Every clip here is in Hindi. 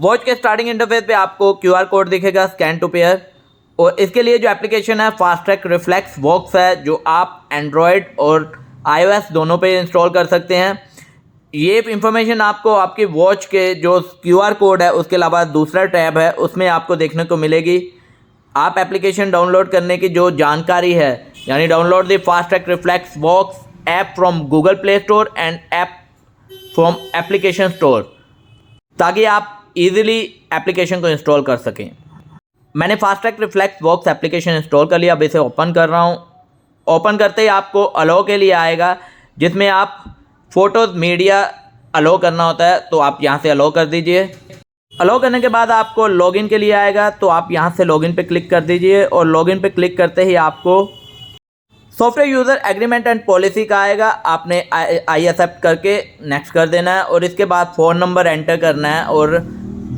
वॉच के स्टार्टिंग इंटरफेस पे आपको क्यूआर कोड दिखेगा, स्कैन टू पेयर। और इसके लिए जो एप्लीकेशन है फास्ट ट्रैक रिफ्लेक्स वॉक्स है, जो आप एंड्रॉयड और iOS दोनों पे इंस्टॉल कर सकते हैं। ये इंफॉर्मेशन आपको आपकी वॉच के जो क्यूआर कोड है उसके अलावा दूसरा टैब है उसमें आपको देखने को मिलेगी। आप एप्लीकेशन डाउनलोड करने की जो जानकारी है, यानी download the fast track reflex Vox app from Google Play Store and app from application store, ताकि आप इजीली एप्लीकेशन को इंस्टॉल कर सकें। मैंने fast track reflex Vox application install कर लिया। अब इसे ओपन कर रहा हूँ। ओपन करते ही आपको अलो के लिए आएगा, जिसमें आप फ़ोटोज़ मीडिया अलो करना होता है, तो आप यहाँ से अलो कर दीजिए। अलो करने के बाद आपको लॉगिन के लिए आएगा, तो आप यहाँ से लॉगिन पे क्लिक कर दीजिए। और लॉगिन पे क्लिक करते ही आपको software user agreement and policy का आएगा। आपने आई एक्सेप्ट करके नेक्स्ट कर देना है और इसके बाद फ़ोन नंबर एंटर करना है और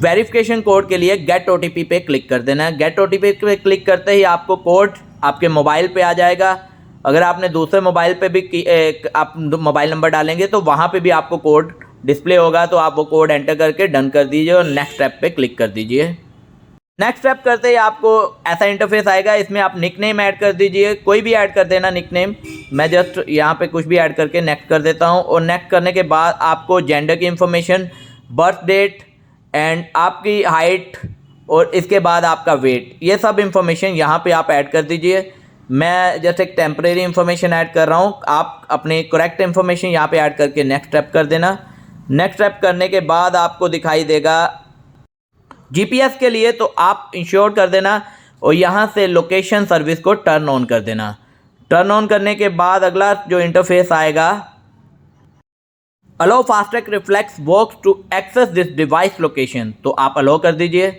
वेरिफिकेशन कोड के लिए गेट ओटीपी पे क्लिक कर देना है। गेट ओटीपी पे क्लिक करते ही आपको कोड आपके मोबाइल पे आ जाएगा। अगर आपने दूसरे मोबाइल पे भी आप मोबाइल नंबर डालेंगे तो वहाँ पे भी आपको कोड डिस्प्ले होगा, तो आप वो कोड एंटर करके डन कर दीजिए और नेक्स्ट स्टेप पे क्लिक कर दीजिए। नेक्स्ट स्टेप करते ही आपको ऐसा इंटरफेस आएगा। इसमें आप निकनेम ऐड कर दीजिए, कोई भी ऐड कर देना निकनेम। मैं जस्ट यहाँ पे कुछ भी ऐड करके नेक्स्ट कर देता हूँ। और नेक्स्ट करने के बाद आपको जेंडर की इंफॉर्मेशन, बर्थ डेट एंड आपकी हाइट और इसके बाद आपका वेट, ये सब इंफॉर्मेशन यहाँ पे आप ऐड कर दीजिए। मैं जस्ट एक टेम्परेरी इंफॉर्मेशन ऐड कर रहा हूँ, आप अपनी करेक्ट इंफॉर्मेशन यहाँ पे ऐड करके नेक्स्ट स्टेप कर देना। नेक्स्ट स्टेप करने के बाद आपको दिखाई देगा जीपीएस के लिए, तो आप इंश्योर कर देना और यहाँ से लोकेशन सर्विस को टर्न ऑन कर देना। टर्न ऑन करने के बाद अगला जो इंटरफेस आएगा, allow fast track reflex vox to access this device location, तो आप अलो कर दीजिए।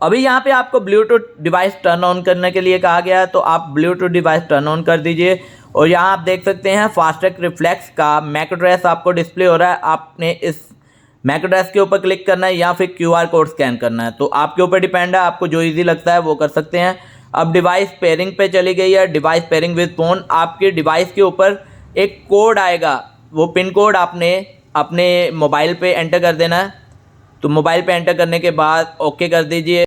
अभी यहाँ पे आपको ब्लूटूथ डिवाइस टर्न ऑन करने के लिए कहा गया है, तो आप ब्लूटूथ डिवाइस टर्न ऑन कर दीजिए। और यहाँ आप देख सकते हैं फास्ट ट्रैक रिफ्लेक्स का मैक एड्रेस आपको डिस्प्ले हो रहा है। आपने इस मैक एड्रेस के ऊपर क्लिक करना है या फिर क्यूआर कोड स्कैन करना है, तो आपके ऊपर डिपेंड है, आपको जो इजी लगता है वो कर सकते हैं। अब डिवाइस पेयरिंग पे चली गई है, डिवाइस पेयरिंग विद फ़ोन। आपके डिवाइस के ऊपर एक कोड आएगा, वो पिन कोड आपने अपने मोबाइल पे एंटर कर देना है। तो मोबाइल पे एंटर करने के बाद ओके कर दीजिए।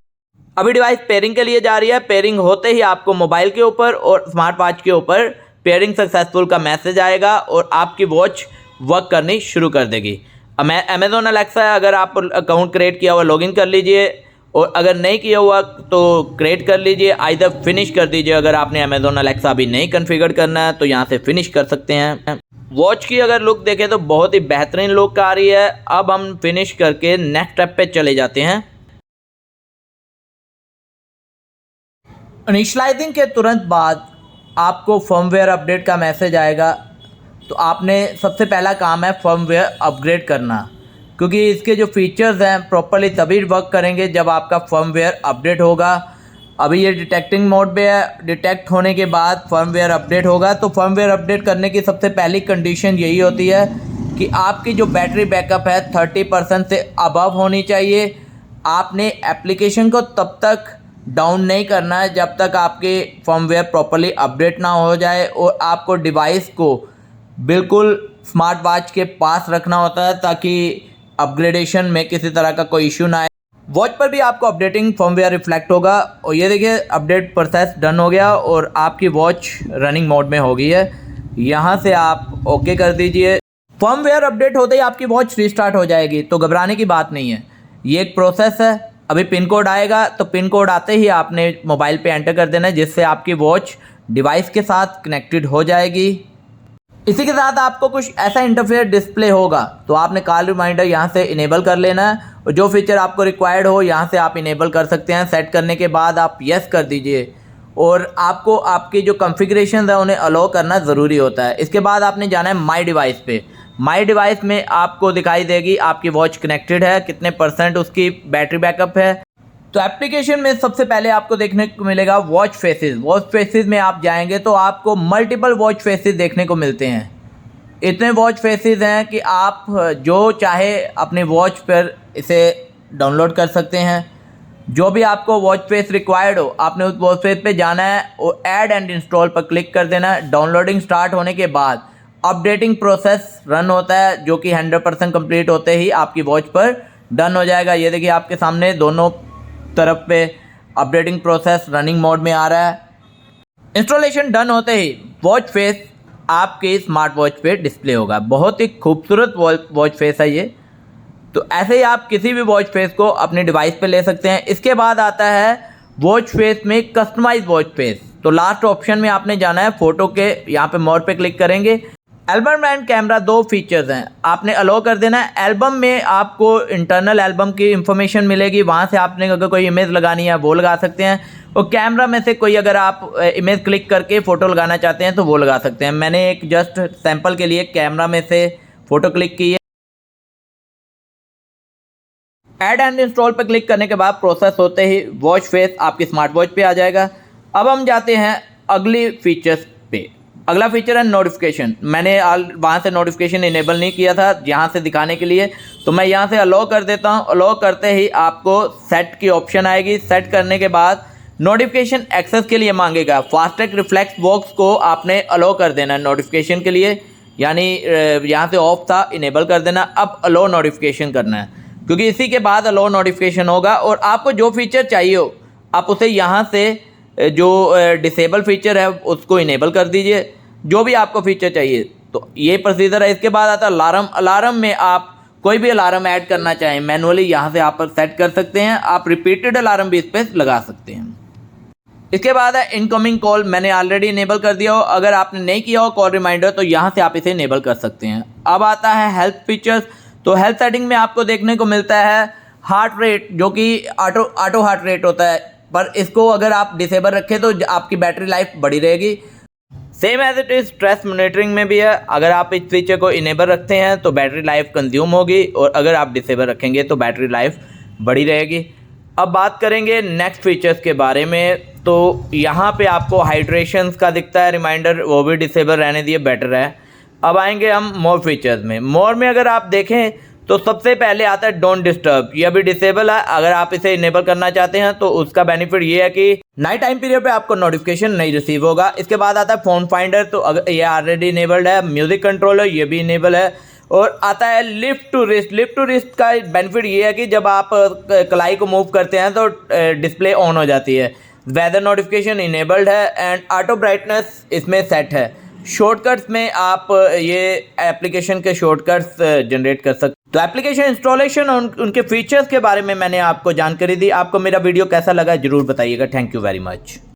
अभी डिवाइस पेयरिंग के लिए जा रही है। पेयरिंग होते ही आपको मोबाइल के ऊपर और स्मार्ट वॉच के ऊपर पेयरिंग सक्सेसफुल का मैसेज आएगा और आपकी वॉच वर्क करनी शुरू कर देगी। अमेज़ॉन अलेक्सा है, अगर आप अकाउंट क्रिएट किया हुआ लॉगिन कर लीजिए, और अगर नहीं किया हुआ तो क्रिएट कर लीजिए, आइदर फिनिश कर दीजिए। अगर आपने अमेज़ॉन अलेक्सा अभी नहीं कॉन्फ़िगर करना है तो यहाँ से फिनिश कर सकते हैं। वॉच की अगर लुक देखें तो बहुत ही बेहतरीन लुक आ रही है। अब हम फिनिश करके नेक्स्ट स्टेप पे चले जाते हैं। इनिशियलाइजिंग के तुरंत बाद आपको फर्मवेयर अपडेट का मैसेज आएगा, तो आपने सबसे पहला काम है फर्मवेयर अपग्रेड करना, क्योंकि इसके जो फीचर्स हैं प्रॉपर्ली तभी वर्क करेंगे जब आपका फर्मवेयर अपडेट होगा। अभी ये डिटेक्टिंग मोड पे है, डिटेक्ट होने के बाद फर्मवेयर अपडेट होगा। तो फर्मवेयर अपडेट करने की सबसे पहली कंडीशन यही होती है कि आपकी जो बैटरी बैकअप है 30% से अबव होनी चाहिए। आपने एप्लीकेशन को तब तक डाउन नहीं करना है जब तक आपके फर्मवेयर प्रॉपर्ली अपडेट ना हो जाए, और आपको डिवाइस को बिल्कुल स्मार्ट वॉच के पास रखना होता है ताकि अपग्रेडेशन में किसी तरह का कोई इशू ना आए। वॉच पर भी आपको अपडेटिंग फर्मवेयर रिफ्लेक्ट होगा। और ये देखिए अपडेट प्रोसेस डन हो गया और आपकी वॉच रनिंग मोड में हो गई है। यहाँ से आप ओके कर दीजिए। फर्मवेयर अपडेट होते ही आपकी वॉच रीस्टार्ट हो जाएगी, तो घबराने की बात नहीं है, ये एक प्रोसेस है। अभी पिन कोड आएगा, तो पिन कोड आते ही आपने मोबाइल पे एंटर कर देना है, जिससे आपकी वॉच डिवाइस के साथ कनेक्टेड हो जाएगी। इसी के साथ आपको कुछ ऐसा इंटरफेस डिस्प्ले होगा, तो आपने कॉल रिमाइंडर यहाँ से इनेबल कर लेना है, और जो फीचर आपको रिक्वायर्ड हो यहाँ से आप इनेबल कर सकते हैं। सेट करने के बाद आप यस कर दीजिए, और आपको आपकी जो कॉन्फ़िगरेशन है उन्हें अलो करना ज़रूरी होता है। इसके बाद आपने जाना है माई डिवाइस पे। माई डिवाइस में आपको दिखाई देगी आपकी वॉच कनेक्टेड है, कितने % उसकी बैटरी बैकअप है। तो एप्लीकेशन में सबसे पहले आपको देखने को मिलेगा वॉच फेसेस। वॉच फेसेस में आप जाएंगे तो आपको मल्टीपल वॉच फेसेस देखने को मिलते हैं। इतने वॉच फेसेस हैं कि आप जो चाहे अपने वॉच पर इसे डाउनलोड कर सकते हैं। जो भी आपको वॉच फेस रिक्वायर्ड हो, आपने उस वॉच फेस पे जाना है और ऐड एंड इंस्टॉल पर क्लिक कर देना है। डाउनलोडिंग स्टार्ट होने के बाद अपडेटिंग प्रोसेस रन होता है, जो कि 100% कंप्लीट होते ही आपकी वॉच पर डन हो जाएगा। ये देखिए आपके सामने दोनों तरफ पे अपडेटिंग प्रोसेस रनिंग मोड में आ रहा है। इंस्टॉलेशन डन होते ही वॉच फेस आपके स्मार्ट वॉच पे डिस्प्ले होगा। बहुत ही खूबसूरत वॉच फेस है ये। तो ऐसे ही आप किसी भी वॉच फेस को अपने डिवाइस पे ले सकते हैं। इसके बाद आता है वॉच फेस में कस्टमाइज वॉच फेस। तो लास्ट ऑप्शन में आपने जाना है फ़ोटो के, यहाँ पे मोर पे क्लिक करेंगे। एल्बम एंड कैमरा दो फीचर्स हैं, आपने अलो कर देना है। एल्बम में आपको इंटरनल एल्बम की इंफॉर्मेशन मिलेगी, वहाँ से आपने अगर कोई इमेज लगानी है वो लगा सकते हैं। और कैमरा में से कोई अगर आप इमेज क्लिक करके फ़ोटो लगाना चाहते हैं तो वो लगा सकते हैं। मैंने एक जस्ट सैम्पल के लिए कैमरा में से फ़ोटो क्लिक की है। ऐड एंड इंस्टॉल पर क्लिक करने के बाद प्रोसेस होते ही वॉच फेस आपकी स्मार्ट वॉच पे आ जाएगा। अब हम जाते हैं अगली फीचर्स पे। अगला फीचर है नोटिफिकेशन। मैंने वहाँ से नोटिफिकेशन इनेबल नहीं किया था यहाँ से दिखाने के लिए, तो मैं यहाँ से अलो कर देता हूँ। अलो करते ही आपको सेट की ऑप्शन आएगी। सेट करने के बाद नोटिफिकेशन एक्सेस के लिए मांगेगा। फास्ट्रैक रिफ्लेक्स बॉक्स को आपने अलो कर देना है नोटिफिकेशन के लिए, यानी यहाँ से ऑफ था, इनेबल कर देना। अब अलो नोटिफिकेशन करना है, क्योंकि इसी के बाद अलो नोटिफिकेशन होगा। और आपको जो फीचर चाहिए हो आप उसे यहाँ से जो डिसेबल फीचर है उसको इनेबल कर दीजिए, जो भी आपको फीचर चाहिए। तो ये प्रोसीजर है। इसके बाद आता है अलार्म। अलार्म में आप कोई भी अलार्म ऐड करना चाहें मैनुअली यहाँ से आप सेट कर सकते हैं। आप रिपीटेड अलार्म भी इस पर लगा सकते हैं। इसके बाद है इनकमिंग कॉल। मैंने ऑलरेडी इनेबल कर दिया हो। अगर आपने नहीं किया हो कॉल रिमाइंडर तो यहाँ से आप इसे इनेबल कर सकते हैं। अब आता है हेल्थ फीचर्स। तो हेल्थ सेटिंग में आपको देखने को मिलता है हार्ट रेट, जो कि ऑटो हार्ट रेट होता है, पर इसको अगर आप डिसेबल रखें तो आपकी बैटरी लाइफ बढ़ी रहेगी। Same as it is stress monitoring में भी है। अगर आप इस फीचर को इनेबल रखते हैं तो बैटरी लाइफ कंज्यूम होगी, और अगर आप डिसेबल रखेंगे तो बैटरी लाइफ बढ़ी रहेगी। अब बात करेंगे नेक्स्ट फीचर्स के बारे में। तो यहाँ पे आपको हाइड्रेशंस का दिखता है रिमाइंडर, वो भी डिसेबल रहने दिए, बेटर है। अब आएंगे हम मोर फीचर्स में। मोर में अगर आप देखें तो सबसे पहले आता है डोंट डिस्टर्ब। ये अभी डिसेबल है। अगर आप इसे इनेबल करना चाहते हैं तो उसका बेनिफिट ये है कि नाइट टाइम पीरियड पे आपको नोटिफिकेशन नहीं रिसीव होगा। इसके बाद आता है फ़ोन फाइंडर। तो अगर ये ऑलरेडी इनेबल्ड है। म्यूज़िक कंट्रोलर ये भी इनेबल है। और आता है lift to wrist. Lift to wrist का बेनिफिट ये है कि जब आप कलाई को मूव करते हैं तो डिस्प्ले ऑन हो जाती है। वेदर नोटिफिकेशन इनेबल्ड है एंड ऑटो ब्राइटनेस इसमें सेट है। शॉर्टकट्स में आप ये एप्लीकेशन के शॉर्टकट्स जनरेट कर सकते। तो एप्लीकेशन इंस्टॉलेशन और उनके फीचर्स के बारे में मैंने आपको जानकारी दी। आपको मेरा वीडियो कैसा लगा ज़रूर बताइएगा। Thank you very much.